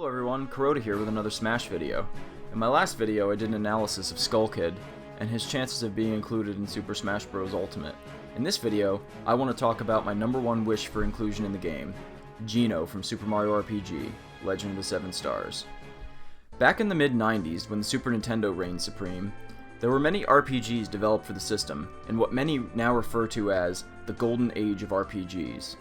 Hello everyone, Kuroda here with another Smash video. In my last video I did an analysis of Skull Kid and his chances of being included in Super Smash Bros. Ultimate. In this video, I want to talk about my number one wish for inclusion in the game, Geno from Super Mario RPG, Legend of the Seven Stars. Back in the mid-90s, when the Super Nintendo reigned supreme, there were many RPGs developed for the system, in what many now refer to as the Golden Age of RPGs.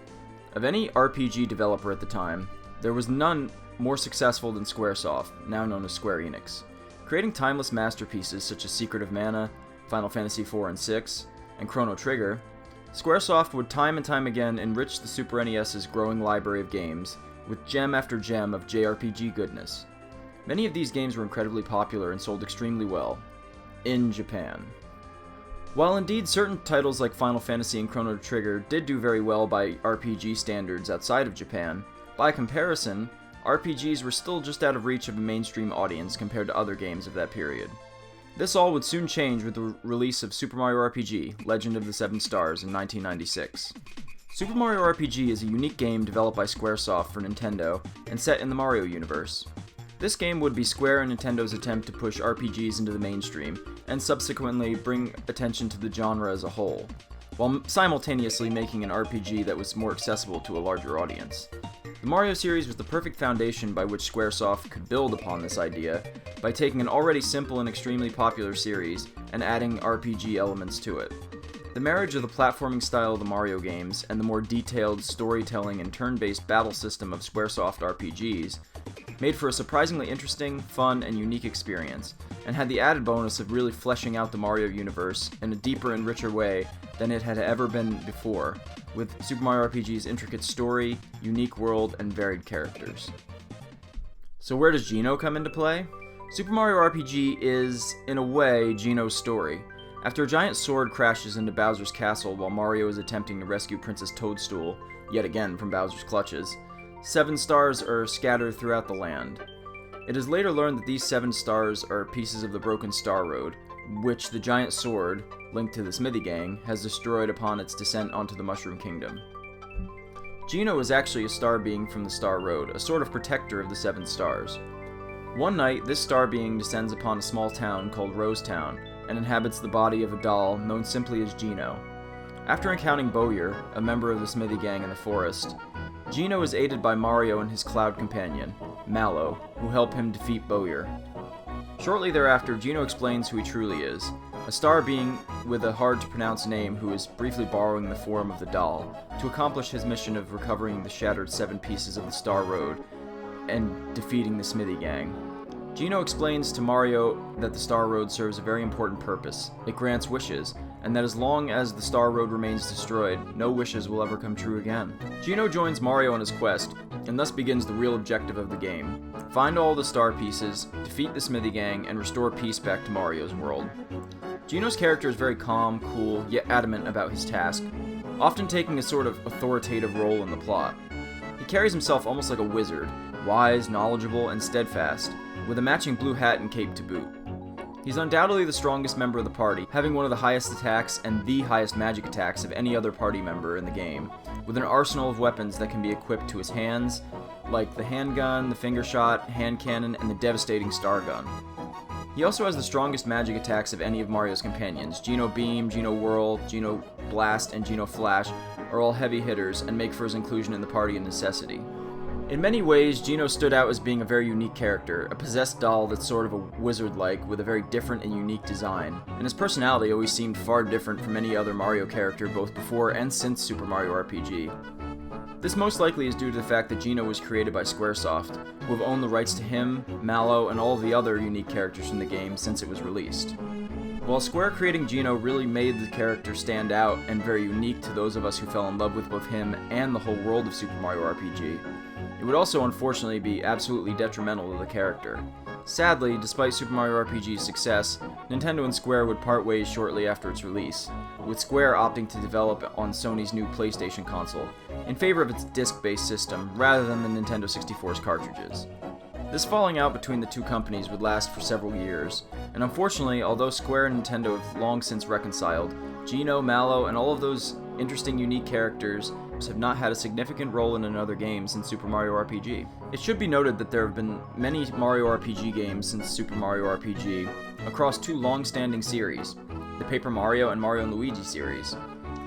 Of any RPG developer at the time, there was none more successful than Squaresoft, now known as Square-Enix. Creating timeless masterpieces such as Secret of Mana, Final Fantasy IV and VI, and Chrono Trigger, Squaresoft would time and time again enrich the Super NES's growing library of games with gem after gem of JRPG goodness. Many of these games were incredibly popular and sold extremely well in Japan. While indeed certain titles like Final Fantasy and Chrono Trigger did do very well by RPG standards outside of Japan, by comparison, RPGs were still just out of reach of a mainstream audience compared to other games of that period. This all would soon change with the release of Super Mario RPG, Legend of the Seven Stars in 1996. Super Mario RPG is a unique game developed by Squaresoft for Nintendo and set in the Mario universe. This game would be Square and Nintendo's attempt to push RPGs into the mainstream and subsequently bring attention to the genre as a whole, while simultaneously making an RPG that was more accessible to a larger audience. The Mario series was the perfect foundation by which Squaresoft could build upon this idea by taking an already simple and extremely popular series and adding RPG elements to it. The marriage of the platforming style of the Mario games and the more detailed storytelling and turn-based battle system of Squaresoft RPGs made for a surprisingly interesting, fun, and unique experience, and had the added bonus of really fleshing out the Mario universe in a deeper and richer way than it had ever been before, with Super Mario RPG's intricate story, unique world, and varied characters. So where does Geno come into play? Super Mario RPG is, in a way, Geno's story. After a giant sword crashes into Bowser's castle while Mario is attempting to rescue Princess Toadstool, yet again from Bowser's clutches, 7 stars are scattered throughout the land. It is later learned that these 7 stars are pieces of the broken Star Road, which the giant sword, linked to the Smithy Gang, has destroyed upon its descent onto the Mushroom Kingdom. Geno is actually a star being from the Star Road, a sort of protector of the 7 stars. One night, this star being descends upon a small town called Rosetown and inhabits the body of a doll known simply as Geno. After encountering Bowyer, a member of the Smithy Gang in the forest, Geno is aided by Mario and his cloud companion, Mallow, who help him defeat Bowyer. Shortly thereafter, Geno explains who he truly is, a star being with a hard-to-pronounce name who is briefly borrowing the form of the doll to accomplish his mission of recovering the shattered 7 pieces of the Star Road and defeating the Smithy Gang. Geno explains to Mario that the Star Road serves a very important purpose. It grants wishes, and that as long as the Star Road remains destroyed, no wishes will ever come true again. Geno joins Mario on his quest, and thus begins the real objective of the game. Find all the star pieces, defeat the Smithy Gang, and restore peace back to Mario's world. Geno's character is very calm, cool, yet adamant about his task, often taking a sort of authoritative role in the plot. He carries himself almost like a wizard, wise, knowledgeable, and steadfast, with a matching blue hat and cape to boot. He's undoubtedly the strongest member of the party, having one of the highest attacks and the highest magic attacks of any other party member in the game, with an arsenal of weapons that can be equipped to his hands, like the handgun, the finger shot, hand cannon, and the devastating star gun. He also has the strongest magic attacks of any of Mario's companions. Geno Beam, Geno Whirl, Geno Blast, and Geno Flash are all heavy hitters and make for his inclusion in the party a necessity. In many ways, Geno stood out as being a very unique character, a possessed doll that's sort of a wizard-like with a very different and unique design, and his personality always seemed far different from any other Mario character both before and since Super Mario RPG. This most likely is due to the fact that Geno was created by Squaresoft, who have owned the rights to him, Mallow, and all of the other unique characters from the game since it was released. While Square creating Geno really made the character stand out and very unique to those of us who fell in love with both him and the whole world of Super Mario RPG, it would also unfortunately be absolutely detrimental to the character. Sadly, despite Super Mario RPG's success, Nintendo and Square would part ways shortly after its release, with Square opting to develop on Sony's new PlayStation console, in favor of its disc-based system rather than the Nintendo 64's cartridges. This falling out between the two companies would last for several years, and unfortunately, although Square and Nintendo have long since reconciled, Geno, Mallow, and all of those interesting unique characters have not had a significant role in another game since Super Mario RPG. It should be noted that there have been many Mario RPG games since Super Mario RPG across two long-standing series, the Paper Mario and Mario & Luigi series.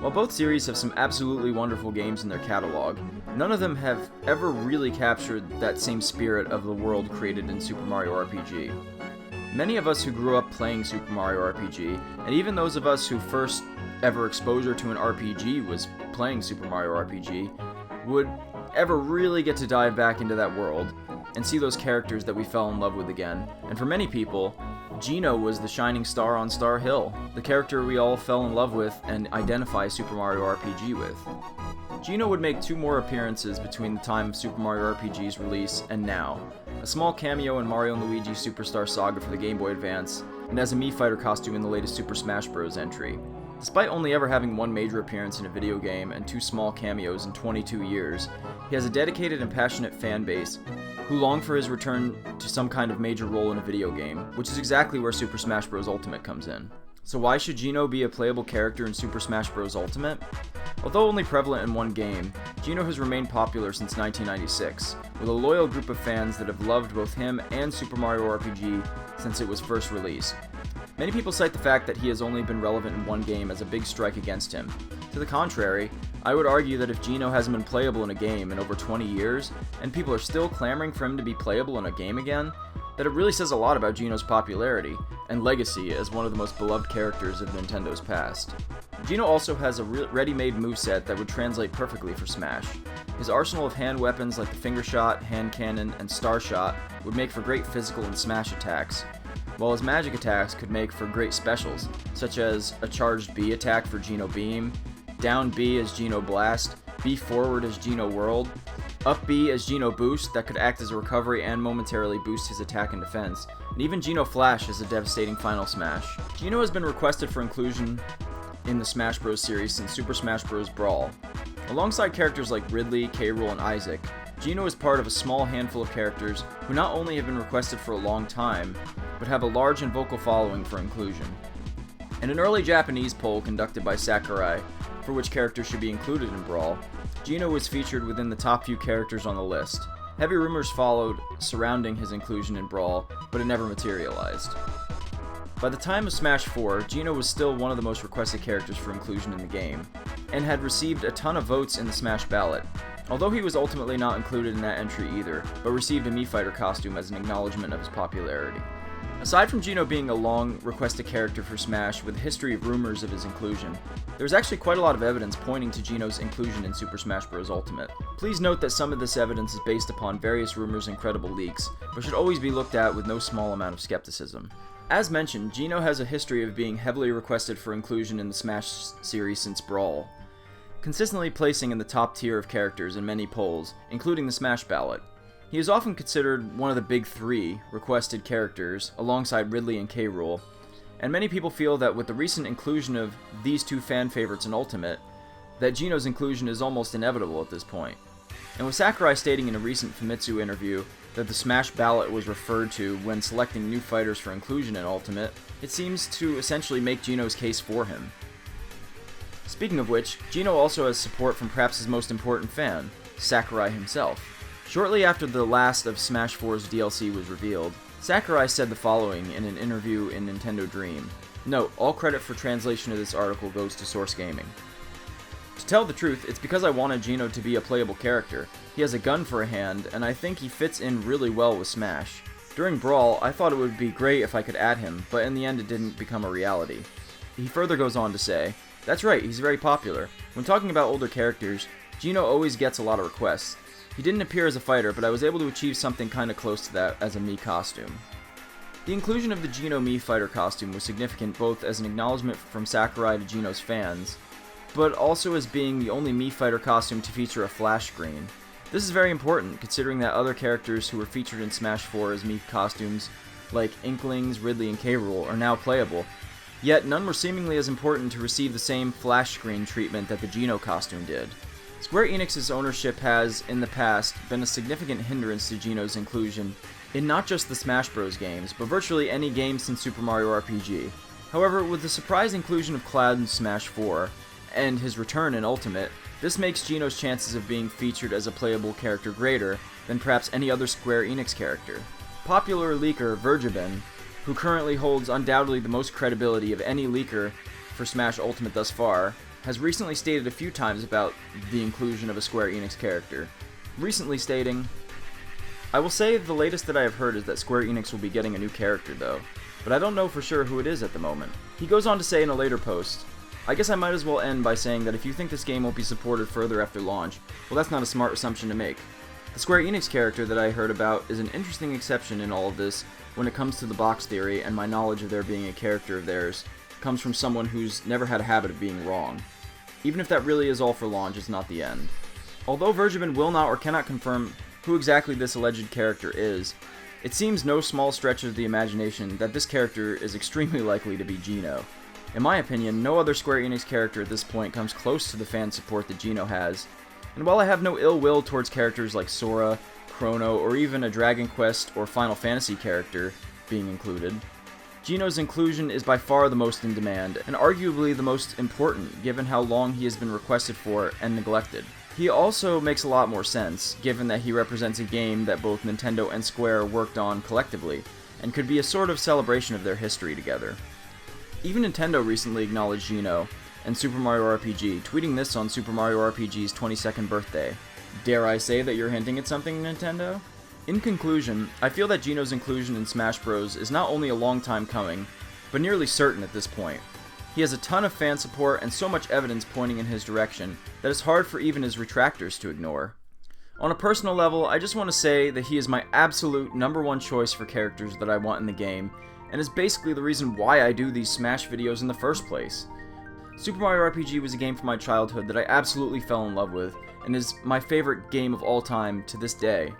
While both series have some absolutely wonderful games in their catalog, none of them have ever really captured that same spirit of the world created in Super Mario RPG. Many of us who grew up playing Super Mario RPG, and even those of us who first ever exposure to an RPG was playing Super Mario RPG, would ever really get to dive back into that world and see those characters that we fell in love with again. And for many people, Geno was the shining star on Star Hill, the character we all fell in love with and identify Super Mario RPG with. Geno would make 2 more appearances between the time of Super Mario RPG's release and now, a small cameo in Mario & Luigi Superstar Saga for the Game Boy Advance, and as a Mii Fighter costume in the latest Super Smash Bros. Entry. Despite only ever having 1 major appearance in a video game and 2 small cameos in 22 years, he has a dedicated and passionate fan base who long for his return to some kind of major role in a video game, which is exactly where Super Smash Bros. Ultimate comes in. So why should Geno be a playable character in Super Smash Bros. Ultimate? Although only prevalent in 1 game, Geno has remained popular since 1996, with a loyal group of fans that have loved both him and Super Mario RPG since it was first released. Many people cite the fact that he has only been relevant in 1 game as a big strike against him. To the contrary, I would argue that if Geno hasn't been playable in a game in over 20 years, and people are still clamoring for him to be playable in a game again, that it really says a lot about Geno's popularity and legacy as one of the most beloved characters of Nintendo's past. Geno also has a ready-made moveset that would translate perfectly for Smash. His arsenal of hand weapons like the Finger Shot, Hand Cannon, and Star Shot would make for great physical and Smash attacks, while his magic attacks could make for great specials, such as a charged B attack for Geno Beam, down B as Geno Blast, B forward as Geno Whirl, up B as Geno Boost that could act as a recovery and momentarily boost his attack and defense, and even Geno Flash as a devastating final smash. Geno has been requested for inclusion in the Smash Bros. Series since Super Smash Bros. Brawl. Alongside characters like Ridley, K. Rool, and Isaac, Geno is part of a small handful of characters who not only have been requested for a long time, but have a large and vocal following for inclusion. In an early Japanese poll conducted by Sakurai, for which characters should be included in Brawl, Geno was featured within the top few characters on the list. Heavy rumors followed surrounding his inclusion in Brawl, but it never materialized. By the time of Smash 4, Geno was still one of the most requested characters for inclusion in the game, and had received a ton of votes in the Smash ballot, although he was ultimately not included in that entry either, but received a Mii Fighter costume as an acknowledgement of his popularity. Aside from Geno being a long requested character for Smash with a history of rumors of his inclusion, there's actually quite a lot of evidence pointing to Geno's inclusion in Super Smash Bros. Ultimate. Please note that some of this evidence is based upon various rumors and credible leaks, but should always be looked at with no small amount of skepticism. As mentioned, Geno has a history of being heavily requested for inclusion in the Smash series since Brawl, consistently placing in the top tier of characters in many polls, including the Smash ballot. He is often considered one of the big 3 requested characters, alongside Ridley and K. Rool, and many people feel that with the recent inclusion of these 2 fan favorites in Ultimate, that Geno's inclusion is almost inevitable at this point. And with Sakurai stating in a recent Famitsu interview that the Smash ballot was referred to when selecting new fighters for inclusion in Ultimate, it seems to essentially make Geno's case for him. Speaking of which, Geno also has support from perhaps his most important fan, Sakurai himself. Shortly after the last of Smash 4's DLC was revealed, Sakurai said the following in an interview in Nintendo Dream. Note, all credit for translation of this article goes to Source Gaming. To tell the truth, it's because I wanted Geno to be a playable character. He has a gun for a hand, and I think he fits in really well with Smash. During Brawl, I thought it would be great if I could add him, but in the end it didn't become a reality. He further goes on to say, "That's right, he's very popular. When talking about older characters, Geno always gets a lot of requests. He didn't appear as a fighter, but I was able to achieve something kinda close to that as a Mii costume." The inclusion of the Geno Mii Fighter costume was significant both as an acknowledgement from Sakurai to Geno's fans, but also as being the only Mii Fighter costume to feature a flash screen. This is very important, considering that other characters who were featured in Smash 4 as Mii costumes, like Inklings, Ridley, and K. Rool, are now playable, yet none were seemingly as important to receive the same flash screen treatment that the Geno costume did. Square-Enix's ownership has, in the past, been a significant hindrance to Geno's inclusion in not just the Smash Bros. Games, but virtually any game since Super Mario RPG. However, with the surprise inclusion of Cloud in Smash 4, and his return in Ultimate, this makes Geno's chances of being featured as a playable character greater than perhaps any other Square-Enix character. Popular leaker Verjabin, who currently holds undoubtedly the most credibility of any leaker for Smash Ultimate thus far, has recently stated a few times about the inclusion of a Square-Enix character, recently stating, "I will say the latest that I have heard is that Square-Enix will be getting a new character though, but I don't know for sure who it is at the moment." He goes on to say in a later post, "I guess I might as well end by saying that if you think this game won't be supported further after launch, well, that's not a smart assumption to make. The Square Enix character that I heard about is an interesting exception in all of this when it comes to the box theory, and my knowledge of there being a character of theirs comes from someone who's never had a habit of being wrong. Even if that really is all for launch, it's not the end." Although Verjabin will not or cannot confirm who exactly this alleged character is, it seems no small stretch of the imagination that this character is extremely likely to be Geno. In my opinion, no other Square Enix character at this point comes close to the fan support that Geno has, and while I have no ill will towards characters like Sora, Chrono, or even a Dragon Quest or Final Fantasy character being included, Geno's inclusion is by far the most in demand, and arguably the most important given how long he has been requested for and neglected. He also makes a lot more sense, given that he represents a game that both Nintendo and Square worked on collectively, and could be a sort of celebration of their history together. Even Nintendo recently acknowledged Geno and Super Mario RPG, tweeting this on Super Mario RPG's 22nd birthday. Dare I say that you're hinting at something, Nintendo? In conclusion, I feel that Geno's inclusion in Smash Bros. Is not only a long time coming, but nearly certain at this point. He has a ton of fan support and so much evidence pointing in his direction that it's hard for even his retractors to ignore. On a personal level, I just want to say that he is my absolute #1 choice for characters that I want in the game, and is basically the reason why I do these Smash videos in the first place. Super Mario RPG was a game from my childhood that I absolutely fell in love with, and is my favorite game of all time to this day.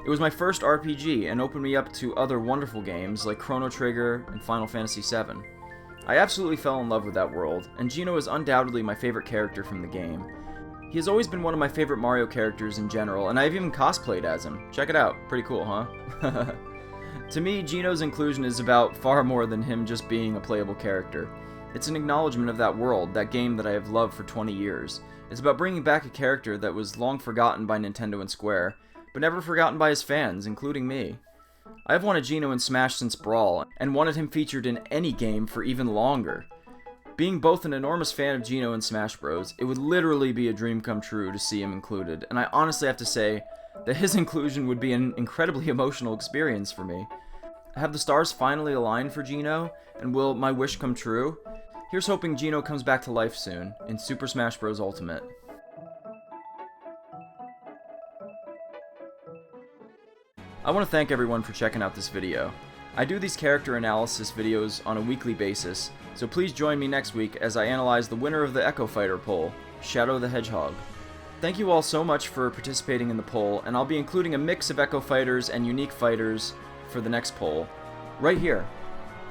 It was my first RPG, and opened me up to other wonderful games like Chrono Trigger and Final Fantasy VII. I absolutely fell in love with that world, and Geno is undoubtedly my favorite character from the game. He has always been one of my favorite Mario characters in general, and I've even cosplayed as him. Check it out. Pretty cool, huh? To me, Geno's inclusion is about far more than him just being a playable character. It's an acknowledgement of that world, that game that I have loved for 20 years. It's about bringing back a character that was long forgotten by Nintendo and Square, but never forgotten by his fans, including me. I have wanted Geno in Smash since Brawl, and wanted him featured in any game for even longer. Being both an enormous fan of Geno in Smash Bros., it would literally be a dream come true to see him included, and I honestly have to say that his inclusion would be an incredibly emotional experience for me. Have the stars finally aligned for Geno, and will my wish come true? Here's hoping Geno comes back to life soon, in Super Smash Bros. Ultimate. I want to thank everyone for checking out this video. I do these character analysis videos on a weekly basis, so please join me next week as I analyze the winner of the Echo Fighter poll, Shadow the Hedgehog. Thank you all so much for participating in the poll, and I'll be including a mix of Echo Fighters and unique fighters for the next poll, right here.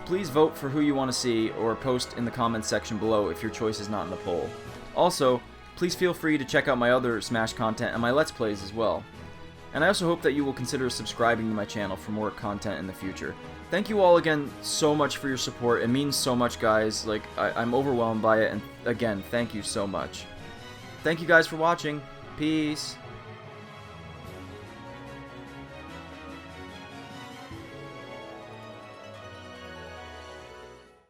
Please vote for who you want to see, or post in the comments section below if your choice is not in the poll. Also, please feel free to check out my other Smash content and my Let's Plays as well. And I also hope that you will consider subscribing to my channel for more content in the future. Thank you all again so much for your support. It means so much, guys. Like, I'm overwhelmed by it, and again, thank you so much. Thank you guys for watching. Peace.